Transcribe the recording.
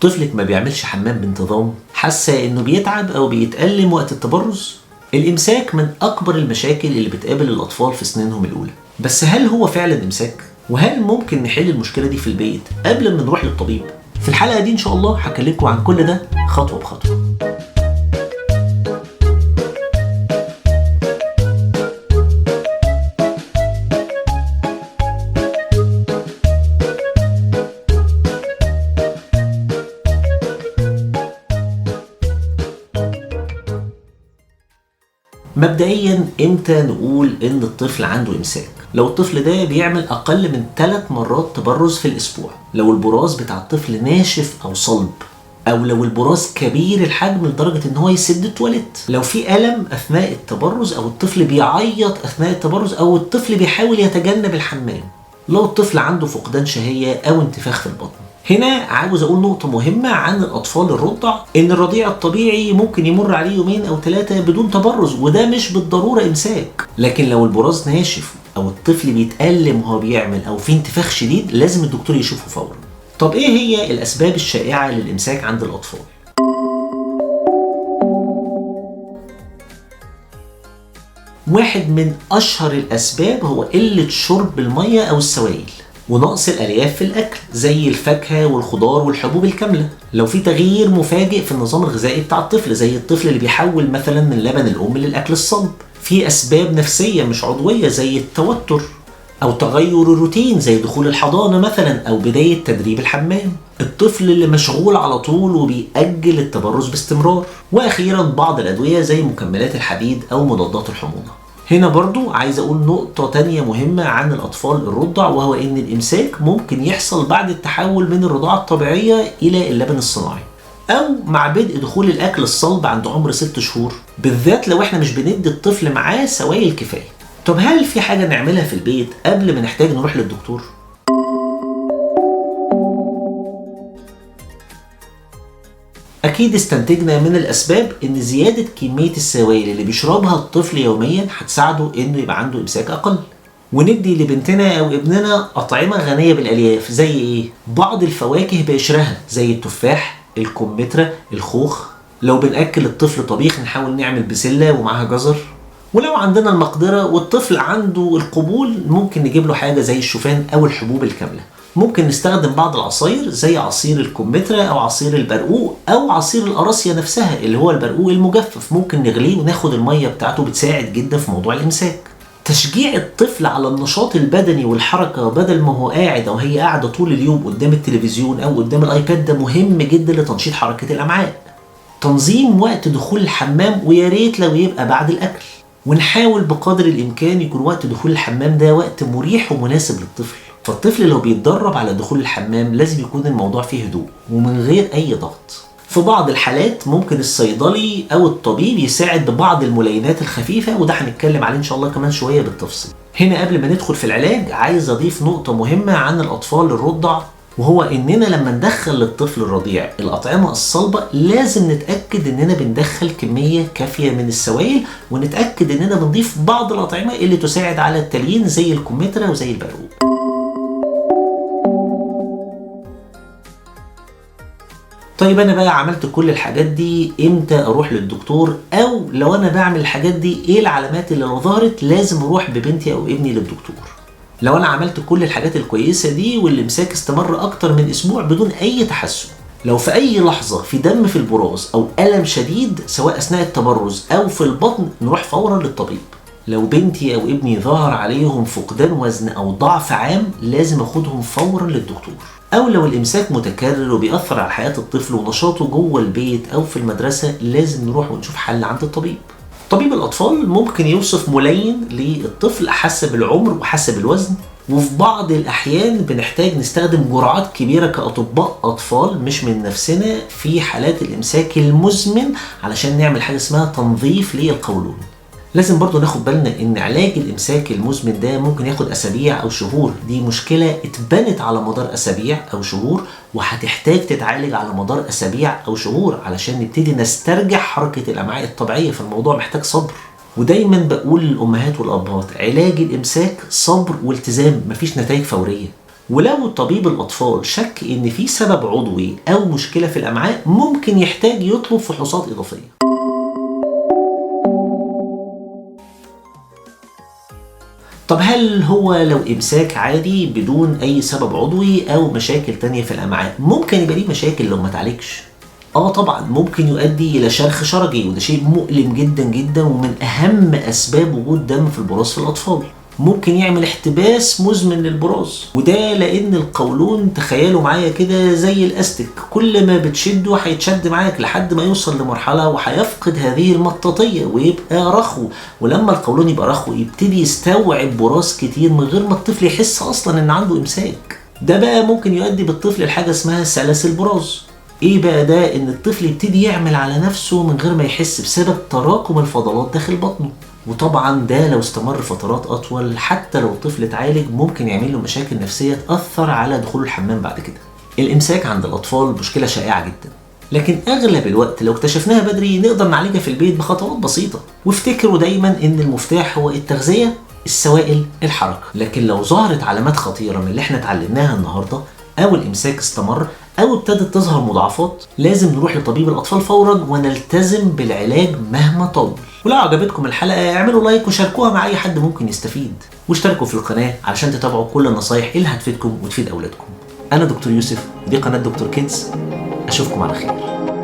طفلك ما بيعملش حمام بانتظام، حاسة انه بيتعب او بيتألم وقت التبرز؟ الامساك من اكبر المشاكل اللي بتقابل الاطفال في سنينهم الاولى، بس هل هو فعلا امساك؟ وهل ممكن نحل المشكلة دي في البيت قبل ما نروح للطبيب؟ في الحلقة دي ان شاء الله هكلمكم عن كل ده خطوة بخطوة. مبدئيا امتى نقول ان الطفل عنده امساك؟ لو الطفل ده بيعمل اقل من 3 مرات تبرز في الاسبوع، لو البراز بتاع الطفل ناشف او صلب، او لو البراز كبير الحجم لدرجة ان هو يسد التواليت، لو في الم اثناء التبرز، او الطفل بيعيط اثناء التبرز، او الطفل بيحاول يتجنب الحمام، لو الطفل عنده فقدان شهية او انتفاخ في البطن. هنا عاوز اقول نقطة مهمة عن الاطفال الرضع، ان الرضيع الطبيعي ممكن يمر عليه 2 أو 3 بدون تبرز، وده مش بالضرورة امساك. لكن لو البراز ناشف او الطفل بيتألم وهو بيعمل او في انتفاخ شديد، لازم الدكتور يشوفه فورا. طب ايه هي الاسباب الشائعة للامساك عند الاطفال؟ واحد من اشهر الاسباب هو قلة شرب المية او السوائل، ونقص الالياف في الاكل زي الفاكهه والخضار والحبوب الكامله. لو في تغيير مفاجئ في النظام الغذائي بتاع الطفل، زي الطفل اللي بيحول مثلا من لبن الام للاكل الصلب. في اسباب نفسيه مش عضويه زي التوتر، او تغير الروتين زي دخول الحضانه مثلا، او بدايه تدريب الحمام. الطفل اللي مشغول على طول وبيأجل التبرز باستمرار. واخيرا بعض الادويه زي مكملات الحديد او مضادات الحموضه. هنا برضو عايز اقول نقطة تانية مهمة عن الاطفال الرضع، وهو ان الامساك ممكن يحصل بعد التحول من الرضاعة الطبيعية الى اللبن الصناعي، او مع بدء دخول الاكل الصلب عند عمر 6 شهور، بالذات لو احنا مش بندي الطفل معاه سوائل كفاية. طب هل في حاجة نعملها في البيت قبل ما نحتاج نروح للدكتور؟ أكيد استنتجنا من الأسباب إن زيادة كمية السوائل اللي بيشربها الطفل يوميا هتساعده إنه يبقى عنده إمساك أقل. وندي لبنتنا أو ابننا أطعمة غنية بالألياف زي إيه؟ بعض الفواكه بقشرها زي التفاح، الكمثرى، الخوخ. لو بنأكل الطفل طبيخ نحاول نعمل بسلة ومعها جزر. ولو عندنا المقدرة والطفل عنده القبول، ممكن نجيب له حاجة زي الشوفان أو الحبوب الكاملة. ممكن نستخدم بعض العصاير زي عصير الكمثرى او عصير البرقوق او عصير القراصية نفسها اللي هو البرقوق المجفف، ممكن نغليه وناخد المية بتاعته، بتساعد جدا في موضوع الامساك. تشجيع الطفل على النشاط البدني والحركة بدل ما هو قاعد او هي قاعدة طول اليوم قدام التلفزيون او قدام الايباد، ده مهم جدا لتنشيط حركة الامعاء. تنظيم وقت دخول الحمام، ويا ريت لو يبقى بعد الاكل، ونحاول بقدر الامكان يكون وقت دخول الحمام ده وقت مريح ومناسب للطفل. فالطفل لو بيتدرب على دخول الحمام لازم يكون الموضوع فيه هدوء ومن غير اي ضغط. في بعض الحالات ممكن الصيدلي او الطبيب يساعد ببعض الملينات الخفيفة، وده هنتكلم عليه ان شاء الله كمان شوية بالتفصيل. هنا قبل ما ندخل في العلاج عايز اضيف نقطة مهمة عن الاطفال الرضع، وهو اننا لما ندخل للطفل الرضيع الاطعمة الصلبة لازم نتأكد اننا بندخل كمية كافية من السوائل، ونتأكد اننا بنضيف بعض الاطعمة اللي تساعد على التليين زي الكمثرى وزي البرقوق. طيب انا بقى عملت كل الحاجات دي، امتى اروح للدكتور؟ او لو انا بعمل الحاجات دي ايه العلامات اللي لو ظهرت لازم اروح ببنتي او ابني للدكتور؟ لو انا عملت كل الحاجات الكويسة دي والامساك استمر اكتر من اسبوع بدون اي تحسن، لو في اي لحظة في دم في البراز او الم شديد سواء اثناء التبرز او في البطن، نروح فورا للطبيب. لو بنتي او ابني ظهر عليهم فقدان وزن او ضعف عام، لازم اخدهم فورا للدكتور. او لو الامساك متكرر وبيأثر على حياة الطفل ونشاطه جوه البيت او في المدرسة، لازم نروح ونشوف حل عند الطبيب. طبيب الاطفال ممكن يوصف ملين للطفل حسب العمر وحسب الوزن، وفي بعض الاحيان بنحتاج نستخدم جرعات كبيرة كاطباء اطفال مش من نفسنا في حالات الامساك المزمن، علشان نعمل حاجة اسمها تنظيف للقولون. لازم برضو ناخد بالنا ان علاج الامساك المزمن ده ممكن ياخد اسابيع او شهور، دي مشكلة اتبنت على مدار اسابيع او شهور، وهتحتاج تتعالج على مدار اسابيع او شهور علشان نبتدي نسترجع حركة الامعاء الطبيعية. فالموضوع محتاج صبر. ودايما بقول للامهات والابهات علاج الامساك صبر والتزام، مفيش نتائج فورية. ولو طبيب الأطفال شك إن في سبب عضوي أو مشكلة في الأمعاء ممكن يحتاج يطلب فحوصات إضافية. طب هل هو لو إمساك عادي بدون أي سبب عضوي أو مشاكل تانية في الأمعاء ممكن يبقى ليه مشاكل لو ما اتعالجش؟ طبعا ممكن يؤدي إلى شرخ شرجي، وده شيء مؤلم جدا جدا ومن أهم أسباب وجود دم في البراز في الأطفال. ممكن يعمل احتباس مزمن للبراز، وده لأن القولون تخيلوا معايا كده زي الأستك، كل ما بتشده هيتشد معاك لحد ما يوصل لمرحلة وهيفقد هذه المطاطية ويبقى رخو، ولما القولون يبقى رخو يبتدي يستوعب براز كتير من غير ما الطفل يحس أصلا إن عنده إمساك. ده بقى ممكن يؤدي بالطفل لحاجة اسمها سلاسل براز. ايه بقى ده؟ ان الطفل يبتدي يعمل على نفسه من غير ما يحس بسبب تراكم الفضلات داخل بطنه، وطبعا ده لو استمر فترات اطول حتى لو الطفل اتعالج ممكن يعمل له مشاكل نفسيه تاثر على دخول الحمام بعد كده. الامساك عند الاطفال مشكله شائعه جدا، لكن اغلب الوقت لو اكتشفناها بدري نقدر نعالجها في البيت بخطوات بسيطه. وافتكروا دايما ان المفتاح هو التغذيه، السوائل، الحركه. لكن لو ظهرت علامات خطيره من اللي احنا اتعلمناها النهارده او الامساك استمر او ابتدت تظهر مضاعفات لازم نروح لطبيب الاطفال فورا ونلتزم بالعلاج مهما طول. ولو عجبتكم الحلقه اعملوا لايك وشاركوها مع اي حد ممكن يستفيد، واشتركوا في القناه علشان تتابعوا كل النصايح اللي هتفيدكم وتفيد اولادكم. انا دكتور يوسف، دي قناه دكتور كيدز، اشوفكم على خير.